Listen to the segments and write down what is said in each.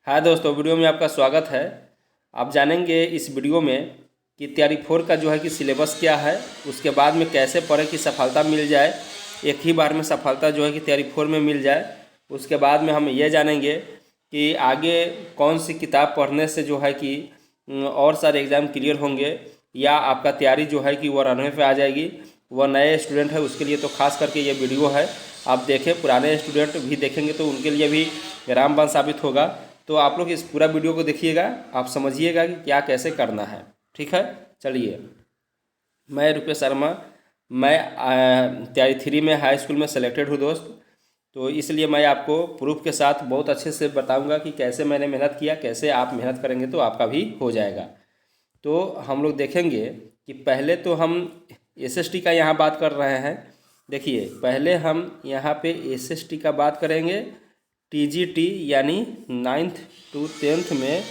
हाय दोस्तों, वीडियो में आपका स्वागत है। आप जानेंगे इस वीडियो में कि तैयारी 4 का जो है कि सिलेबस क्या है, उसके बाद में कैसे पढ़े कि सफलता मिल जाए, एक ही बार में सफलता जो है कि तैयारी 4 में मिल जाए। उसके बाद में हम ये जानेंगे कि आगे कौन सी किताब पढ़ने से जो है कि और सारे एग्ज़ाम क्लियर होंगे या आपका तैयारी जो है कि वो रनवे पे आ जाएगी। वह नए स्टूडेंट है उसके लिए तो खास करके ये वीडियो है। आप देखें, पुराने स्टूडेंट भी देखेंगे तो उनके लिए भी रामबाण साबित होगा। तो आप लोग इस पूरा वीडियो को देखिएगा, आप समझिएगा कि क्या कैसे करना है। ठीक है, चलिए। मैं रुपेश शर्मा, मैं तैयारी 3 में हाई स्कूल में सेलेक्टेड हूँ दोस्त। तो इसलिए मैं आपको प्रूफ के साथ बहुत अच्छे से बताऊंगा कि कैसे मैंने मेहनत किया, कैसे आप मेहनत करेंगे तो आपका भी हो जाएगा। तो हम लोग देखेंगे कि पहले तो हम एसएसटी का यहाँ बात कर रहे हैं। देखिए, पहले हम यहाँ पे एसएसटी का बात करेंगे। टीजीटी यानी 9th to 10th में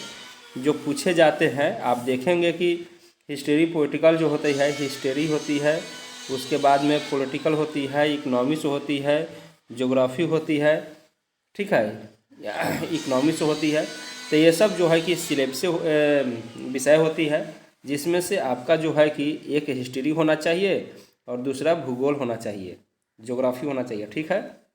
जो पूछे जाते हैं, आप देखेंगे कि हिस्ट्री पॉलिटिकल जो होती है, हिस्ट्री होती है, उसके बाद में पॉलिटिकल होती है, इकोनॉमिक्स होती है, ज्योग्राफी होती है, ठीक है, इकोनॉमिक्स होती है। तो ये सब जो है कि सिलेबस विषय होती है, जिसमें से आपका जो है कि एक हिस्ट्री होना चाहिए और दूसरा भूगोल होना चाहिए, ज्योग्राफी होना चाहिए। ठीक है,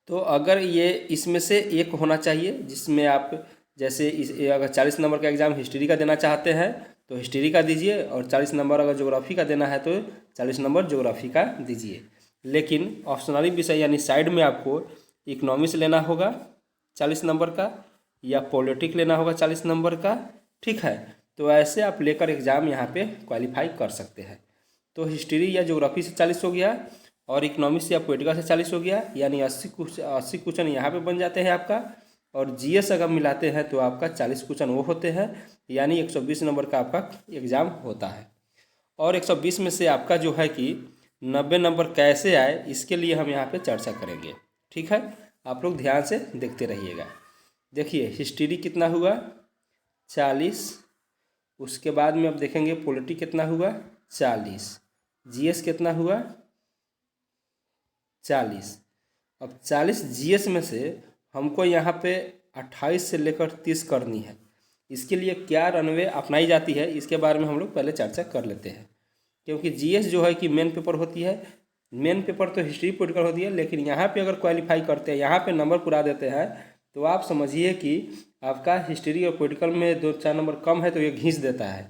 तो अगर ये इसमें से एक होना चाहिए जिसमें आप जैसे अगर 40 नंबर का एग्ज़ाम हिस्ट्री का देना चाहते हैं तो हिस्ट्री का दीजिए, और 40 नंबर अगर ज्योग्राफी का देना है तो 40 नंबर ज्योग्राफी का दीजिए। लेकिन ऑप्शनली विषय यानी साइड में आपको इकोनॉमिक्स लेना होगा 40 नंबर का, या पॉलिटिक्स लेना होगा 40 नंबर का। ठीक है, तो ऐसे आप लेकर एग्ज़ाम यहाँ पे क्वालिफाई कर सकते हैं। तो हिस्ट्री या ज्योग्राफी से 40 हो गया और इकोनॉमिक्स या पॉलिटिकल से 40 हो गया, यानी 80 क्वेश्चन यहाँ पे बन जाते हैं आपका। और जीएस अगर मिलाते हैं तो आपका 40 क्वेश्चन वो होते हैं, यानी 120 नंबर का आपका एग्ज़ाम होता है। और 120 में से आपका जो है कि 90 नंबर कैसे आए, इसके लिए हम यहाँ पे चर्चा करेंगे। ठीक है, आप लोग ध्यान से देखते रहिएगा। देखिए, हिस्ट्री कितना हुआ 40, उसके बाद में अब देखेंगे पॉलिटी कितना हुआ 40, जीएस कितना हुआ 40। अब 40 जीएस में से हमको यहाँ पे 28 से लेकर 30 करनी है। इसके लिए क्या रनवे अपनाई जाती है, इसके बारे में हम लोग पहले चर्चा कर लेते हैं। क्योंकि जीएस जो है कि मेन पेपर होती है, मेन पेपर तो हिस्ट्री पॉलिटिकल होती है, लेकिन यहाँ पे अगर क्वालिफाई करते हैं, यहाँ पे नंबर पूरा देते हैं, तो आप समझिए कि आपका हिस्ट्री और पॉलिटिकल में 2-4 नंबर कम है तो ये घींच देता है।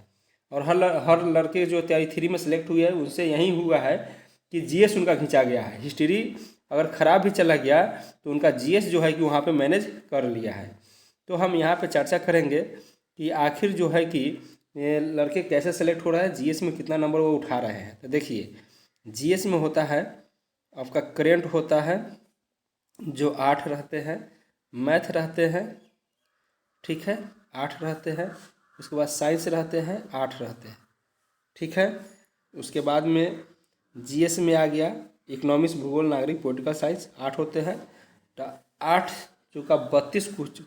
और हर लड़के जो तैयारी 3 में सेलेक्ट हुए हैं उनसे यही हुआ है कि जीएस उनका खींचा गया है। हिस्ट्री अगर ख़राब भी चला गया तो उनका जीएस जो है कि वहाँ पे मैनेज कर लिया है। तो हम यहाँ पे चर्चा करेंगे कि आखिर जो है कि ये लड़के कैसे सेलेक्ट हो रहा है, जीएस में कितना नंबर वो उठा रहे हैं। तो देखिए, जीएस में होता है आपका करेंट होता है जो 8 रहते हैं, मैथ रहते हैं, ठीक है, 8 रहते हैं, उसके बाद साइंस रहते हैं 8 रहते हैं, ठीक है। उसके बाद में जीएस में आ गया इकोनॉमिक्स, भूगोल, नागरिक, पॉलिटिकल साइंस 8 होते हैं। तो 8 चूँकि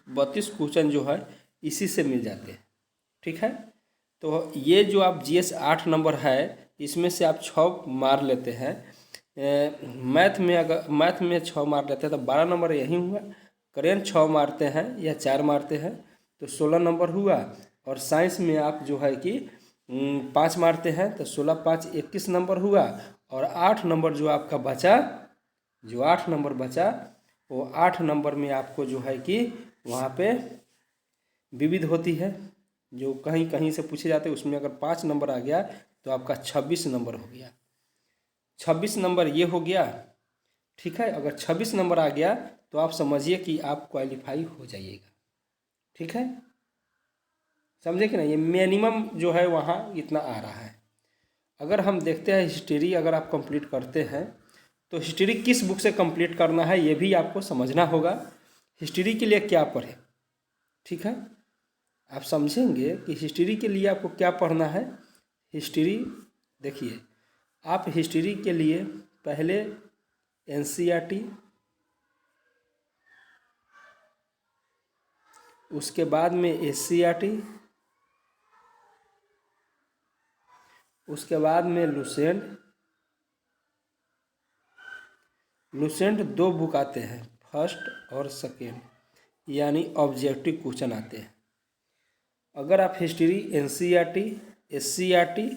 32 क्वेश्चन जो है इसी से मिल जाते हैं। ठीक है, तो ये जो आप जीएस 8 नंबर है इसमें से आप 6 मार लेते हैं। मैथ में अगर मैथ में 6 मार लेते हैं तो 12 नंबर यही हुआ। करेंट 6 मारते हैं या 4 मारते हैं तो 16 नंबर हुआ। और साइंस में आप जो है कि 5 मारते हैं तो 16×5 21 नंबर हुआ। और 8 नंबर जो आपका बचा, जो 8 नंबर बचा, वो 8 नंबर में आपको जो है कि वहाँ पे विविध होती है, जो कहीं कहीं से पूछे जाते हैं, उसमें अगर 5 नंबर आ गया तो आपका 26 नंबर हो गया। 26 नंबर ये हो गया। ठीक है, अगर 26 नंबर आ गया तो आप समझिए कि आप क्वालिफाई हो जाइएगा। ठीक है, समझे कि नहीं, ये मिनिमम जो है वहाँ इतना आ रहा है। अगर हम देखते हैं हिस्ट्री अगर आप कंप्लीट करते हैं तो हिस्ट्री किस बुक से कंप्लीट करना है ये भी आपको समझना होगा। हिस्ट्री के लिए क्या पढ़े, ठीक है, आप समझेंगे कि हिस्ट्री के लिए आपको क्या पढ़ना है। हिस्ट्री देखिए, आप हिस्ट्री के लिए पहले एनसीईआरटी, उसके बाद में एससीईआरटी, उसके बाद में लुसेंट। लुसेंट 2 बुक आते हैं, फर्स्ट और सेकेंड। यानी ऑब्जेक्टिव क्वेश्चन आते हैं। अगर आप हिस्ट्री एनसीईआरटी, एससीईआरटी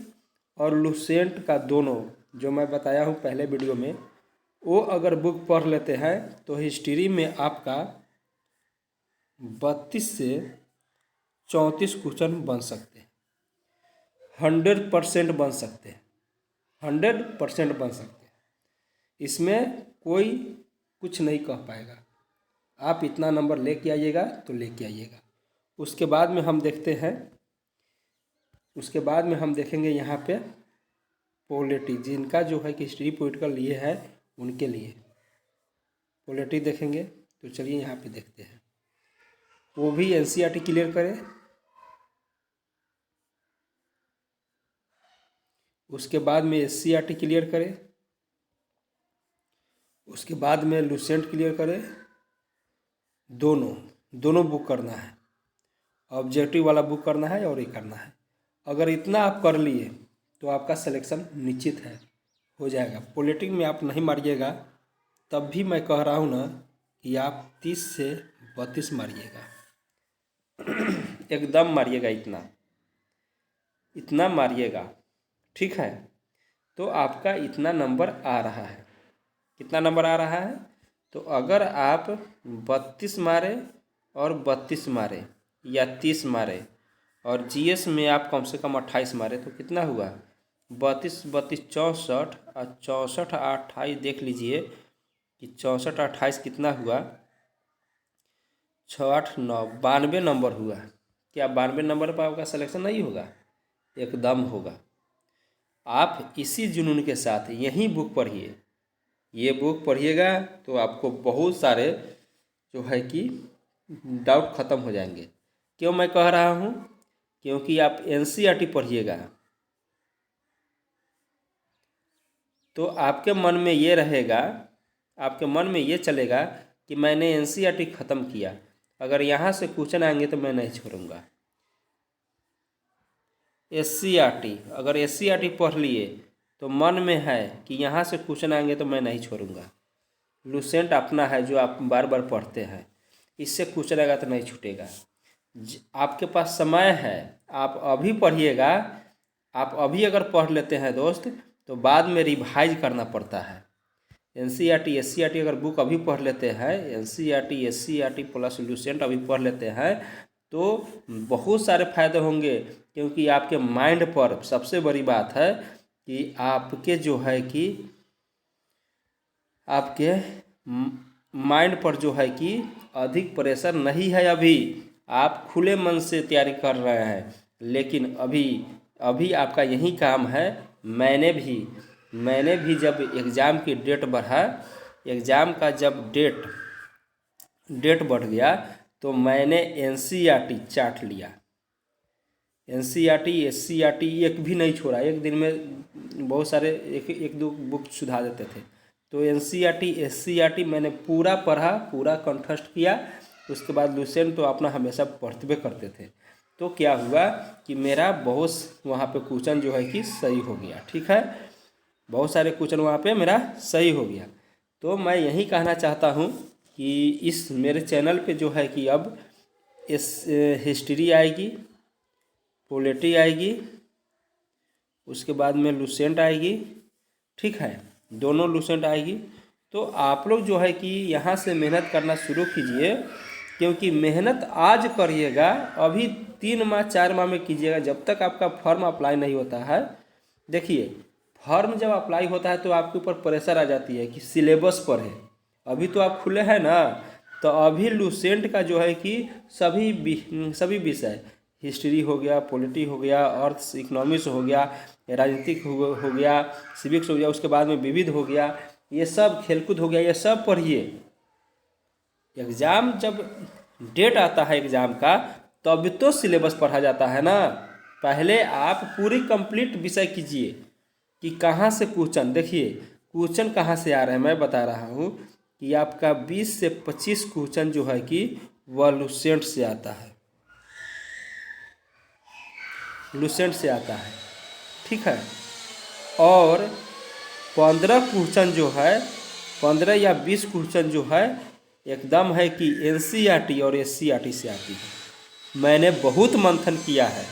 और लुसेंट का दोनों जो मैं बताया हूँ पहले वीडियो में, वो अगर बुक पढ़ लेते हैं तो हिस्ट्री में आपका 32 से 34 क्वेश्चन बन सकते हैं। 100% बन सकते हैं, 100% बन सकते हैं। इसमें कोई कुछ नहीं कह पाएगा। आप इतना नंबर लेके आइएगा तो लेके आइएगा। उसके बाद में हम देखते हैं, उसके बाद में हम देखेंगे यहाँ पे पॉलिटी, जिनका जो है कि हिस्ट्री पॉलिटिकल लिए है उनके लिए पॉलिटी देखेंगे। तो चलिए यहाँ पे देखते हैं। वो भी एनसीईआरटी क्लियर करें, उसके बाद में एससीईआरटी क्लियर करें, उसके बाद में लुसेंट क्लियर करें। दोनों बुक करना है, ऑब्जेक्टिव वाला बुक करना है और ये करना है। अगर इतना आप कर लिए तो आपका सिलेक्शन निश्चित है, हो जाएगा। पॉलिटिक्स में आप नहीं मारिएगा तब भी मैं कह रहा हूँ ना कि आप 30 से 32 मारिएगा। एकदम मारिएगा, इतना मारिएगा, ठीक है। तो आपका इतना नंबर आ रहा है। कितना नंबर आ रहा है? तो अगर आप 32 मारे और 32 मारे या 30 मारे और जीएस में आप कम से कम 28 मारे तो कितना हुआ? 32 32 64 और 64 28 देख लीजिए कि 64 28 कितना हुआ? 6 8 9 92 नंबर हुआ। क्या 92 नंबर पर आपका सिलेक्शन नहीं होगा? एकदम होगा। आप इसी जुनून के साथ यही बुक पढ़िए, ये बुक पढ़िएगा तो आपको बहुत सारे जो है कि डाउट ख़त्म हो जाएंगे। क्यों मैं कह रहा हूँ? क्योंकि आप एनसीईआरटी पढ़िएगा तो आपके मन में ये रहेगा, आपके मन में ये चलेगा कि मैंने एनसीईआरटी ख़त्म किया, अगर यहाँ से क्वेश्चन आएंगे तो मैं नहीं छोड़ूंगा। एससीईआरटी, अगर एससीईआरटी पढ़ लिए तो मन में है कि यहाँ से क्वेश्चन आएंगे तो मैं नहीं छोड़ूंगा। लुसेंट अपना है जो आप बार बार पढ़ते हैं, इससे क्वेश्चन आएगा तो नहीं छूटेगा। आपके पास समय है, आप अभी पढ़िएगा। आप अभी अगर पढ़ लेते हैं दोस्त तो बाद में रिवाइज करना पड़ता है। एनसीईआरटी एससीईआरटी अगर बुक अभी पढ़ लेते हैं, एनसीईआरटी एससीईआरटी प्लस लुसेंट अभी पढ़ लेते हैं तो बहुत सारे फायदे होंगे। क्योंकि आपके माइंड पर सबसे बड़ी बात है कि आपके जो है कि आपके माइंड पर जो है कि अधिक प्रेशर नहीं है। अभी आप खुले मन से तैयारी कर रहे हैं, लेकिन अभी आपका यही काम है। मैंने भी जब एग्ज़ाम की डेट बढ़ा, एग्ज़ाम का जब डेट बढ़ गया तो मैंने एनसीईआरटी चाट लिया। एनसीईआरटी एससीईआरटी एक भी नहीं छोड़ा। एक दिन में बहुत सारे एक दो बुक सुधा देते थे। तो एनसीईआरटी एससीईआरटी मैंने पूरा पढ़ा, पूरा कंठस्थ किया। उसके बाद लुसेंट तो अपना हमेशा पढ़ते करते थे। तो क्या हुआ कि मेरा बहुत वहाँ पे क्वेश्चन जो है कि सही हो गया, ठीक है। बहुत सारे क्वेश्चन वहाँ पे मेरा सही हो गया। तो मैं यही कहना चाहता हूँ कि इस मेरे चैनल पे जो है कि अब इस हिस्ट्री आएगी, पॉलिटी आएगी, उसके बाद में लुसेंट आएगी, ठीक है। दोनों लुसेंट आएगी। तो आप लोग जो है कि यहाँ से मेहनत करना शुरू कीजिए। क्योंकि मेहनत आज करिएगा, अभी 3 माह 4 माह में कीजिएगा, जब तक आपका फॉर्म अप्लाई नहीं होता है। देखिए, फॉर्म जब अप्लाई होता है तो आपके ऊपर प्रेशर आ जाती है कि सिलेबस पर है। अभी तो आप खुले हैं ना, तो अभी लुसेंट का जो है कि सभी विषय, हिस्ट्री हो गया, पॉलिटी हो गया, अर्थ इकोनॉमिक्स हो गया, राजनीतिक हो गया, सिविक्स हो गया, उसके बाद में विविध हो गया, ये सब खेलकूद हो गया, ये सब पढ़िए। एग्ज़ाम जब डेट आता है एग्ज़ाम का तब तो सिलेबस पढ़ा जाता है ना। पहले आप पूरी कंप्लीट विषय कीजिए कि कहाँ से क्वेश्चन, देखिए क्वेश्चन कहाँ से आ रहे हैं। मैं बता रहा हूँ कि आपका 20 से 25 क्वेश्चन जो है कि वह लुसेंट से आता है, लुसेंट से आता है, ठीक है। और 15 क्वेश्चन जो है, 15 या 20 क्वेश्चन जो है एकदम है कि NCERT और SCERT से आती है। मैंने बहुत मंथन किया है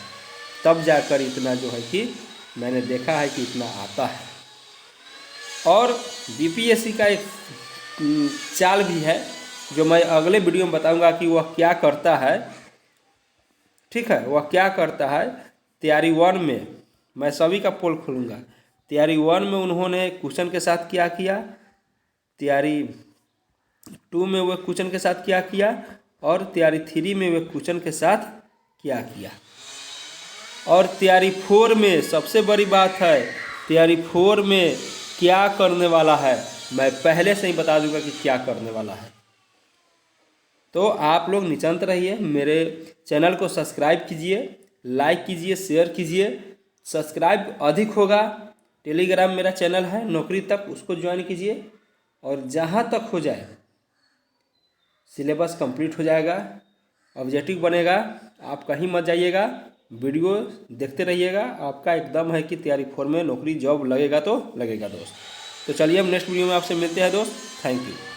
तब जाकर इतना जो है कि मैंने देखा है कि इतना आता है। और BPSC का एक चाल भी है जो मैं अगले वीडियो में बताऊंगा कि वह क्या करता है। ठीक है, वह क्या करता है। तैयारी 1 में मैं सभी का पोल खोलूँगा। तैयारी 1 में उन्होंने क्वेश्चन के साथ क्या किया, तैयारी 2 में वह क्वेश्चन के साथ क्या किया, और तैयारी 3 में वह क्वेश्चन के साथ क्या किया। और तैयारी 4 में सबसे बड़ी बात है, तैयारी 4 में क्या करने वाला है मैं पहले से ही बता दूंगा कि क्या करने वाला है। तो आप लोग निश्चिंत रहिए, मेरे चैनल को सब्सक्राइब कीजिए, लाइक कीजिए, शेयर कीजिए। सब्सक्राइब अधिक होगा, टेलीग्राम मेरा चैनल है नौकरी तक, उसको ज्वाइन कीजिए। और जहाँ तक हो जाए सिलेबस कंप्लीट हो जाएगा, ऑब्जेक्टिव बनेगा, आप कहीं मत जाइएगा, वीडियो देखते रहिएगा। आपका एकदम है कि तैयारी 4 में नौकरी जॉब लगेगा तो लगेगा दोस्त। तो चलिए हम नेक्स्ट वीडियो में आपसे मिलते हैं दोस्त। Thank you.